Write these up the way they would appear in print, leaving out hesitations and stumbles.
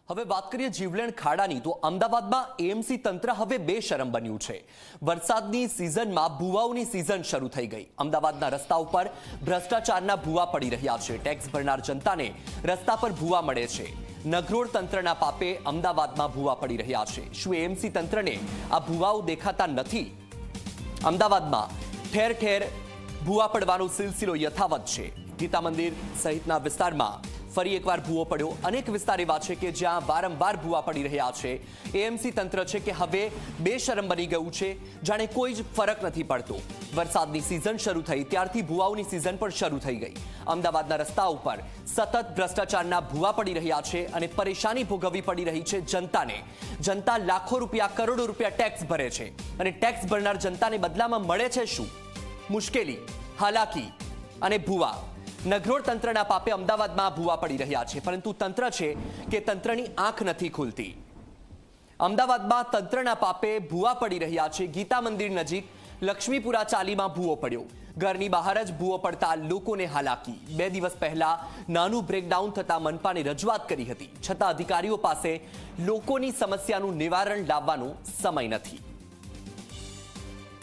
હવે વાત કરીએ જીવલેણ ખાડાની તો અમદાવાદમાં એએમસી તંત્ર હવે બેશરમ બન્યું છે। વરસાદની સિઝનમાં ભૂવાઓની સિઝન શરૂ થઈ ગઈ। અમદાવાદના રસ્તા ઉપર ભ્રષ્ટાચારના ભૂવા પડી રહ્યા છે। ટેક્સ ભરનાર જનતાને રસ્તા પર ભૂવા મળે છે। નગરોળ તંત્રના પાપે અમદાવાદમાં ભૂવા પડી રહ્યા છે। શું એએમસી તંત્રને આ ભૂવાઓ દેખાતા નથી? અમદાવાદમાં ઠેર ઠેર ભૂવા પડવાનો સિલસિલો યથાવત છે। ગીતા મંદિર સહિતના વિસ્તારમાં ફરી એકવાર ભૂવો પડ્યો। અનેક વિસ્તાર એવા છે કે જ્યાં વારંવાર ભૂવા પડી રહ્યા છે। એએમસી તંત્ર છે કે હવે બેશરમ બની ગયું છે, જાણે કોઈ જ ફરક નથી પડતો। વરસાદની સિઝન શરૂ થઈ ત્યારથી ભૂવાઓની સિઝન પણ શરૂ થઈ ગઈ। અમદાવાદના રસ્તા ઉપર સતત ભ્રષ્ટાચારના ભૂવા પડી રહ્યા છે અને પરેશાની ભોગવવી પડી રહી છે જનતાને। જનતા લાખો રૂપિયા, કરોડો રૂપિયા ટેક્સ ભરે છે અને ટેક્સ ભરનાર જનતાને બદલામાં મળે છે શું? મુશ્કેલી, હાલાકી અને ભૂવા। નગરોળ તંત્રના પાપે અમદાવાદમાં ભૂવા પડી રહ્યા છે, પરંતુ તંત્ર છે કે તંત્રની આંખ નથી ખુલતી। અમદાવાદમાં તંત્રના પાપે ભૂવા પડી રહ્યા છે। ગીતા મંદિર નજીક લક્ષ્મીપુરા ચાલીમાં ભૂવો પડ્યો। ઘરની બહાર જ ભૂવો પડતા લોકોને હાલાકી। 2 દિવસ પહેલા નાનું બ્રેકડાઉન થતા મનપાને રજૂઆત કરી હતી, છતાં અધિકારીઓ પાસે લોકોની સમસ્યાનું નિવારણ લાવવાનો સમય નથી।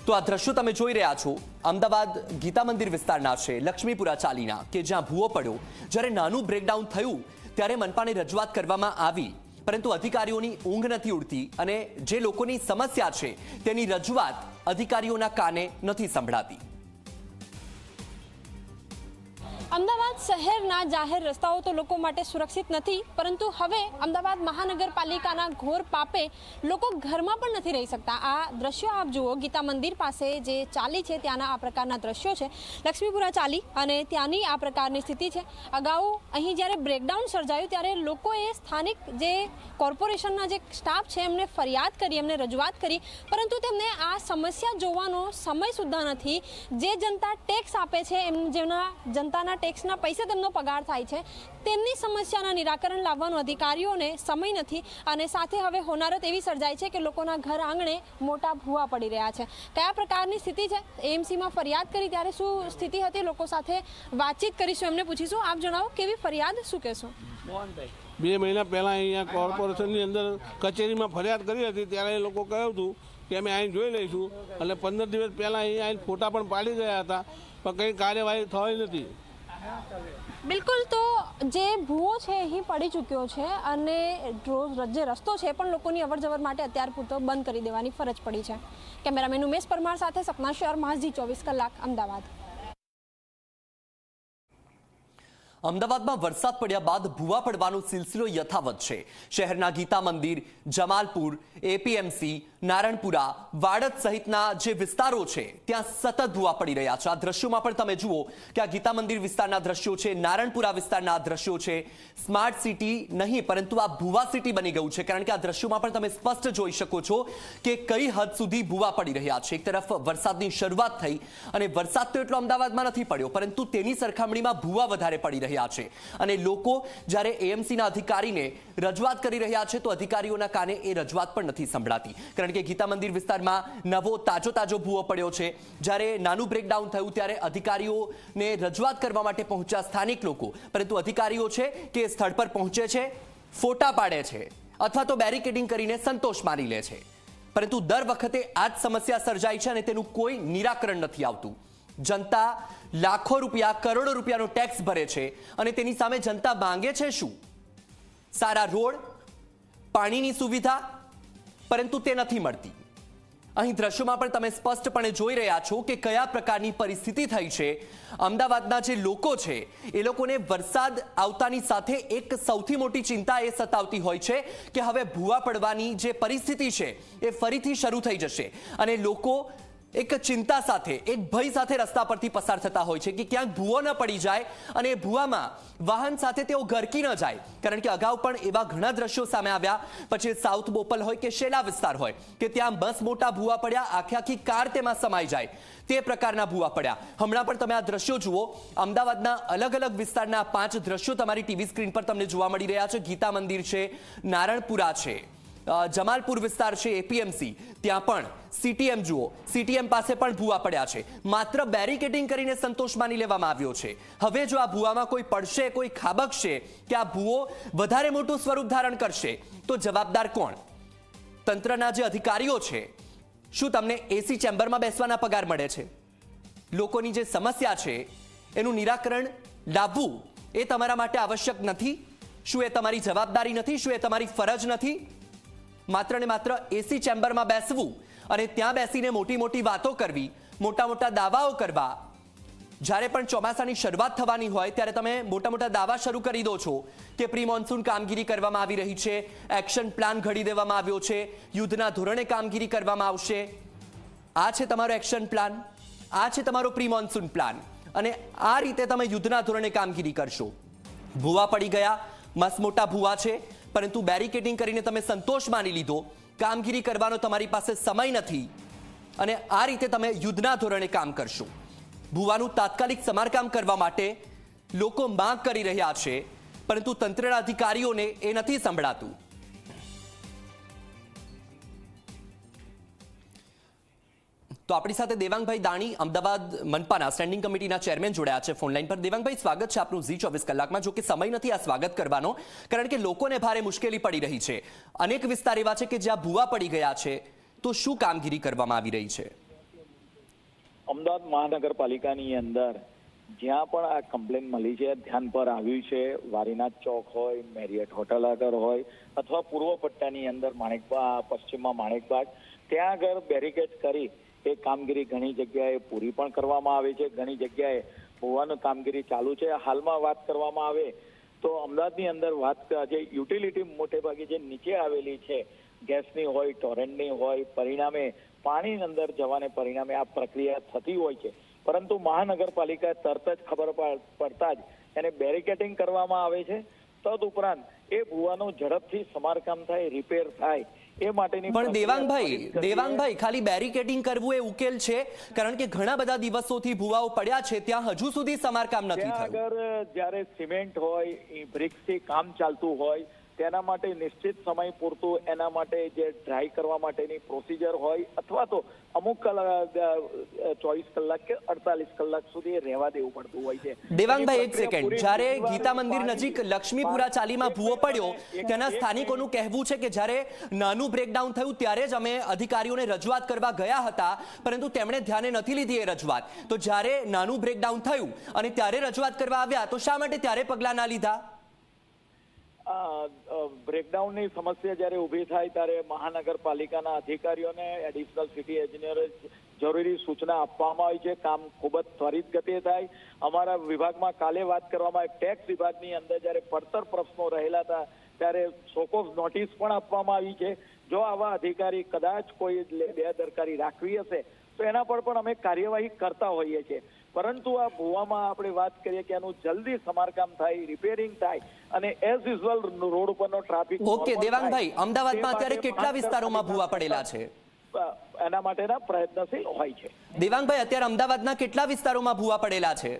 તો આ દ્રશ્યો તમે જોઈ રહ્યા છો અમદાવાદ ગીતા મંદિર વિસ્તારના છે, લક્ષ્મીપુરા ચાલીના, કે જ્યાં ભૂવો પડ્યો। જ્યારે નાનું બ્રેકડાઉન થયું ત્યારે મનપાને રજૂઆત કરવામાં આવી, પરંતુ અધિકારીઓની ઊંઘ નથી ઉડતી અને જે લોકોની સમસ્યા છે તેની રજૂઆત અધિકારીઓના કાને નથી સંભળાતી। અમદાવાદ શહેરના જાહેર રસ્તાઓ તો લોકો માટે સુરક્ષિત નથી, પરંતુ હવે અમદાવાદ મહાનગરપાલિકાના ઘોર પાપે લોકો ઘરમાં પણ નથી રહી શકતા। આ દ્રશ્યો આપ જુઓ, ગીતા મંદિર પાસે જે ચાલી છે ત્યાંના આ પ્રકારના દ્રશ્યો છે, લક્ષ્મીપુરા ચાલી, અને ત્યાંની આ પ્રકારની સ્થિતિ છે। અગાઉ અહીં જ્યારે બ્રેકડાઉન સર્જાયું ત્યારે લોકોએ સ્થાનિક જે કોર્પોરેશનના જે સ્ટાફ છે એમને ફરિયાદ કરી, એમને રજૂઆત કરી, પરંતુ તેમને આ સમસ્યા જોવાનો સમય સુદ્ધા નથી। જે જનતા ટેક્સ આપે છે, એમ જેના જનતાના ટેક્સના પૈસા તેમનો પગાર થાય છે, તેમની સમસ્યાના નિરાકરણ લાવવાનો અધિકારીઓને સમય નથી। અને સાથે હવે હોનારત એવી સર્જાય છે કે લોકોના ઘર આંગણે મોટા ભૂવા પડી રહ્યા છે। કયા પ્રકારની સ્થિતિ છે, એએમસીમાં ફરિયાદ કરી ત્યારે શું સ્થિતિ હતી, લોકો સાથે વાતચીત કરીશું, એમને પૂછીશું। આપ જણાવો, કેવી ફરિયાદ, શું કહેશો? 2 મહિના પહેલાં અહીંયા કોર્પોરેશનની અંદર કચેરીમાં ફરિયાદ કરી હતી, ત્યારે એ લોકો કહ્યું હતું કે અમે અહીં જોઈ લઈશું, અને 15 દિવસ પહેલાં અહીં ફોટા પણ પાડી ગયા હતા, પણ કંઈ કાર્યવાહી થઈ નથી। બિલકુલ, તો જે ભૂવો છે અહીં પડી ચૂક્યો છે અને જે રસ્તો છે પણ લોકોની અવરજવર માટે અત્યાર પૂરતો બંધ કરી દેવાની ફરજ પડી છે। કેમેરામેન ઉમેશ પરમાર સાથે સપના શેર, માઝી 24 કલાક, અમદાવાદ। અમદાવાદમાં વરસાદ પડ્યા બાદ ભૂવા પડવાનો સિલસિલો યથાવત છે। શહેરના ગીતા મંદિર, જમાલપુર, એપીએમસી, નારણપુરા, વાડદ સહિતના જે વિસ્તારો છે ત્યાં સતત ભૂવા પડી રહ્યા છે। આ દ્રશ્યોમાં પણ તમે જુઓ કે આ ગીતા મંદિર વિસ્તારના દ્રશ્યો છે, નારણપુરા વિસ્તારના દ્રશ્યો છે। સ્માર્ટ સિટી નહીં, પરંતુ આ ભૂવા સિટી બની ગયું છે, કારણ કે આ દ્રશ્યોમાં પણ તમે સ્પષ્ટ જોઈ શકો છો કે કઈ હદ સુધી ભૂવા પડી રહ્યા છે। એક તરફ વરસાદની શરૂઆત થઈ અને વરસાદ તો એટલો અમદાવાદમાં નથી પડ્યો, પરંતુ તેની સરખામણીમાં ભૂવા વધારે પડી રહ્યા છે અને લોકો જ્યારે એએમસીના અધિકારીને રજૂઆત કરી રહ્યા છે તો અધિકારીઓના કાને એ રજૂઆત પણ નથી સંભળાતી, કારણ કે ગીતા મંદિર વિસ્તારમાં નવો તાજો ભૂવો પડ્યો છે। જ્યારે નાનું બ્રેકડાઉન થયું ત્યારે અધિકારીઓને રજૂઆત કરવા માટે પહોંચ્યા સ્થાનિક લોકો, પરંતુ અધિકારીઓ છે કે સ્થળ પર પહોંચે છે, ફોટા પાડે છે અથવા તો બેરિકેડિંગ કરીને સંતોષ માની લે છે, પરંતુ દર વખતે આ જ સમસ્યા સર્જાય છે અને તેનું કોઈ નિરાકરણ નથી આવતું। જનતા લાખો રૂપિયા, કરોડો રૂપિયાનો ટેક્સ ભરે છે અને તેની સામે જનતા માંગે છે શું? સારા રોડ, પાણીની સુવિધા, પરંતુ તે નથી મળતી। અહીં દ્રશ્યોમાં પણ તમે સ્પષ્ટપણે જોઈ રહ્યા છો કે કયા પ્રકારની પરિસ્થિતિ થઈ છે। અમદાવાદના જે લોકો છે એ લોકોને વરસાદ આવતાની સાથે એક સૌથી મોટી ચિંતા એ સતાવતી હોય છે કે હવે ભૂવા પડવાની જે પરિસ્થિતિ છે એ ફરીથી શરૂ થઈ જશે અને લોકો એક ચિંતા સાથે, એક ભય સાથે રસ્તા પરથી પસાર થતા હોય છે કે ક્યાંક ભૂવો ન પડી જાય અને એ ભૂવામાં વાહન સાથે તેઓ ગરકી ન જાય, કારણ કે અગાઉ પણ એવા ઘણા દ્રશ્યો સામે આવ્યા। પછી સાઉથ બોપલ હોય કે શેલા વિસ્તાર હોય કે ત્યાં બસ મોટા ભૂવા પડ્યા, આખી કાર તેમાં સમાઈ જાય તે પ્રકારના ભૂવા પડ્યા। હમણાં પણ તમે આ દ્રશ્યો જુઓ, અમદાવાદના અલગ અલગ વિસ્તારના 5 દ્રશ્યો તમારી ટીવી સ્ક્રીન પર તમને જોવા મળી રહ્યા છે। ગીતા મંદિર છે, નારણપુરા છે, જમાલપુર વિસ્તાર છે એપીએમસી, ત્યાં પણ સીટીએમ જુઓ, સીટીએમ પાસે પણ ભૂવા પડ્યા છે. માત્ર બેરિકેડિંગ કરીને સંતોષ માની લેવામાં આવ્યો છે. હવે જો આ ભૂવામાં કોઈ પડશે, કોઈ ખાબકશે કે આ ભૂવો વધારે મોટું સ્વરૂપ ધારણ કરશે તો જવાબદાર કોણ? તંત્રના જે અધિકારીઓ છે. શું તમને એસી ચેમ્બરમાં બેસવાના પગાર મળે છે? લોકોની જે સમસ્યા છે એનું નિરાકરણ લાવવું એ તમારા માટે આવશ્યક નથી? શું એ તમારી જવાબદારી નથી? શું એ તમારી ફરજ નથી? માત્ર ને માત્ર એસી ચેમ્બરમાં બેસવું અને ત્યાં બેસીને મોટી મોટી વાતો કરવી, મોટા મોટા દાવાઓ કરવા. જ્યારે પણ ચોમાસાની શરૂઆત થવાની હોય ત્યારે તમે મોટા મોટા દાવા શરૂ કરી દો છો કે પ્રી મોન્સૂન કામગીરી કરવામાં આવી રહી છે, એક્શન પ્લાન ઘડી દેવામાં આવ્યો છે, યુદ્ધના ધોરણે કામગીરી કરવામાં આવશે. આ છે તમારો એક્શન પ્લાન, આ છે તમારો પ્રી મોન્સૂન પ્લાન, અને આ રીતે તમે યુદ્ધના ધોરણે કામગીરી કરશો. ભૂવા પડી ગયા, મસ્ત મોટા ભૂવા છે, પરંતુ બેરિકેડિંગ કરીને તમે સંતોષ માની લીધો. કામગીરી કરવાનો તમારી પાસે સમય નથી અને આ રીતે તમે યુદ્ધના ધોરણે કામ કરશો. ભૂવાનું તાત્કાલિક સમારકામ કરવા માટે લોકો માંગ કરી રહ્યા છે, પરંતુ તંત્રના અધિકારીઓને એ નથી સંભળાતું. તો આપણી સાથે દેવાંગભાઈ દાણી, અમદાવાદ મનપાના સ્ટેન્ડિંગ કમિટીના ચેરમેન જોડાયા છે ફોનલાઈન પર. દેવાંગભાઈ, સ્વાગત છે આપનું ઝી 24 કલાકમાં. જો કે સમય નથી આ સ્વાગત કરવાનો, કારણ કે લોકોને ભારે મુશ્કેલી પડી રહી છે. અનેક વિસ્તાર એવા છે કે જ્યાં ભૂવા પડી ગયા છે, તો શું કામગીરી કરવામાં આવી રહી છે? અમદાવાદ મહાનગરપાલિકાની અંદર જ્યાં પણ આ કમ્પ્લેન મળી છે, ધ્યાન પર આવ્યું છે, વારીનાથ ચોક હોય, મેરિયટ હોટલ આગળ હોય, અથવા પૂર્વ પટ્ટાની અંદર માણેકબાગ, પશ્ચિમમાં માણેકબાગ, ત્યાં આગળ બેરિકેડ કરી એ કામગીરી ઘણી જગ્યાએ પૂરી પણ કરવામાં આવે છે. ઘણી જગ્યાએ હોવાનું કામગીરી ચાલુ છે. હાલમાં વાત કરવામાં આવે તો અમદાવાદની અંદર વાત જે યુટિલિટી મોટે ભાગે જે નીચે આવેલી છે, ગેસની હોય, ટોરેન્ટની હોય, પરિણામે પાણીની અંદર જવાને પરિણામે આ પ્રક્રિયા થતી હોય છે. પરંતુ મહાનગરપાલિકા તરત જ ખબર પડતા જ એને બેરિકેડિંગ કરવામાં આવે છે. તદ ઉપરાંત એ ભૂવાનું ઝડપથી સમારકામ થાય, રિપેર થાય એ માટેની. પણ દેવાંગભાઈ, ખાલી બેરિકેડિંગ કરવું એ ઉકેલ છે? કારણ કે ઘણા બધા દિવસોથી ભૂવાઓ પડ્યા છે, ત્યાં હજુ સુધી સમારકામ નથી થયું. આગળ જ્યારે સિમેન્ટ હોય, બ્રિક્સથી કામ ચાલતું હોય, તેના માટે નિશ્ચિત સમય પૂરતું એના માટે જે ડ્રાય કરવા માટેની પ્રોસિજર હોય, અથવા તો અમુક 24 કલાક કે 48 કલાક સુધી રહેવા દેવું પડતું હોય છે. દેવાંગભાઈ, એક સેકન્ડ. જ્યારે ગીતા મંદિર નજીક લક્ષ્મીપુરા ચાલીમાં ભૂવો પડ્યો, ત્યાંના સ્થાનિકોનું કહેવું છે કે જ્યારે નાનું બ્રેકડાઉન થયું ત્યારે જ અમે અધિકારીઓને રજૂઆત કરવા ગયા હતા, પરંતુ તેમણે ધ્યાને નથી લીધી એ રજૂઆત. તો જ્યારે નાનું બ્રેકડાઉન થયું અને ત્યારે રજૂઆત કરવા આવ્યા, તો શા માટે ત્યારે પગલાં ના લીધા? બ્રેકડાઉનની સમસ્યા જ્યારે ઊભી થાય ત્યારે મહાનગરપાલિકાના અધિકારીઓને એડિશનલ સિટી એન્જિનિયરે જરૂરી સૂચના આપવામાં આવી છે. કામ ખૂબ જ ત્વરિત ગતિએ થાય. અમારા વિભાગમાં કાલે વાત કરવામાં આવી, ટેક્સ વિભાગની અંદર જ્યારે પડતર પ્રશ્નો રહેલા હતા ત્યારે શોકોફ નોટિસ પણ આપવામાં આવી છે. જો આવા અધિકારી કદાચ કોઈ બેદરકારી રાખવી હશે તો એના પર પણ અમે કાર્યવાહી કરતા હોઈએ છીએ. પરંતુ આ ભૂવામાં આપણે વાત કરીએ કે આનું જલ્દી સમારકામ થાય, રિપેરિંગ થાય અને એઝ યુઝ્યુઅલ રોડ ઉપરનો ટ્રાફિક. ઓકે દેવાંગભાઈ, અમદાવાદમાં અત્યારે કેટલા વિસ્તારોમાં ભૂવા પડેલા છે? એના માટેના પ્રયત્નશીલ હોય છે. દેવાંગભાઈ, અત્યારે અમદાવાદના કેટલા વિસ્તારોમાં ભૂવા પડેલા છે?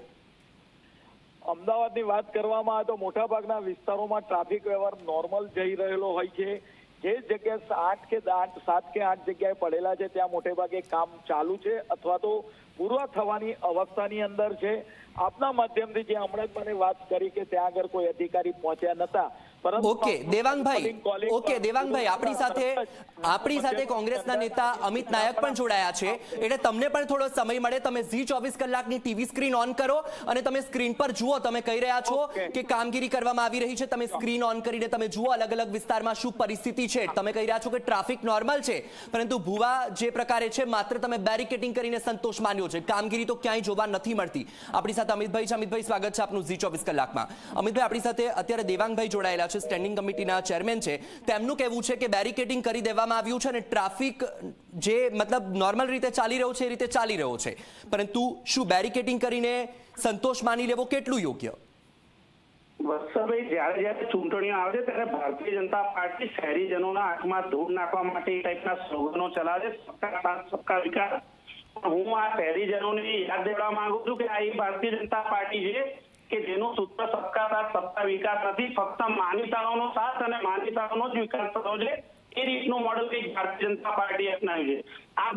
અમદાવાદની વાત કરવામાં આવે તો મોટાભાગના વિસ્તારોમાં ટ્રાફિક વ્યવહાર નોર્મલ જઈ રહેલો હોય છે. જે જગ્યાએ 7 કે 8 જગ્યાએ પડેલા છે ત્યાં મોટે ભાગે કામ ચાલુ છે અથવા તો પૂર્વ થવાની અવસ્થાની અંદર છે. આપના માધ્યમથી જે હમણાં જ મને વાત કરી કે ત્યાં આગળ કોઈ અધિકારી પહોંચ્યા નતા. ઓકે દેવાંગભાઈ, આપણી સાથે કોંગ્રેસના નેતા અમિત નાયક પણ જોડાયા છે, એટલે તમને પણ થોડો સમય મળે. તમે ઝી 24 કલાકની ટીવી સ્ક્રીન ઓન કરો અને તમે સ્ક્રીન પર જુઓ. તમે કહી રહ્યા છો કે કામગીરી કરવામાં આવી રહી છે, તમે સ્ક્રીન ઓન કરીને તમે જુઓ અલગ અલગ વિસ્તારમાં શું પરિસ્થિતિ છે. તમે કહી રહ્યા છો કે ટ્રાફિક નોર્મલ છે, પરંતુ ભૂવા જે પ્રકારે છે માત્ર તમે બેરિકેડિંગ કરીને સંતોષ માન્યો છે, કામગીરી તો ક્યાંય જોવા નથી મળતી. આપણી સાથે અમિતભાઈ છે. અમિતભાઈ, સ્વાગત છે આપનું ઝી 24 કલાકમાં. અમિતભાઈ, આપણી સાથે અત્યારે દેવાંગભાઈ જોડાયેલા છે, સ્ટેન્ડિંગ કમિટીના ચેરમેન છે. તેમનું કહેવું છે કે બેરિકેડિંગ કરી દેવામાં આવ્યું છે અને ટ્રાફિક જે મતલબ નોર્મલ રીતે ચાલી રહ્યો છે એ રીતે ચાલી રહ્યો છે, પરંતુ શું બેરિકેડિંગ કરીને સંતોષ માની લેવો કેટલું યોગ્ય? વત્સલભાઈ, જ્યારે ચૂંટણીઓ આવે છે ત્યારે ભારતીય જનતા પાર્ટી શહેરીજનોના આંખમાં ધૂળ નાખવા માટે એ ટાઈપના સ્લોગનો ચલાવે છે, સબકા સાથ સબકા વિકાસ. હું આ શહેરીજનોને યાદ દેવડાવવા માંગુ છું કે આ એ ભારતીય જનતા પાર્ટી છે કે જેનું સૂત્ર સબકા સાથ સબકા વિકાસ નથી, ફક્ત માનીતાઓનો સાથ અને માનીતાઓનો જ વિકાસ થતો છે. એ રીતનું મોડલ કંઈક ભારતીય જનતા પાર્ટી અપનાવ્યું છે. આ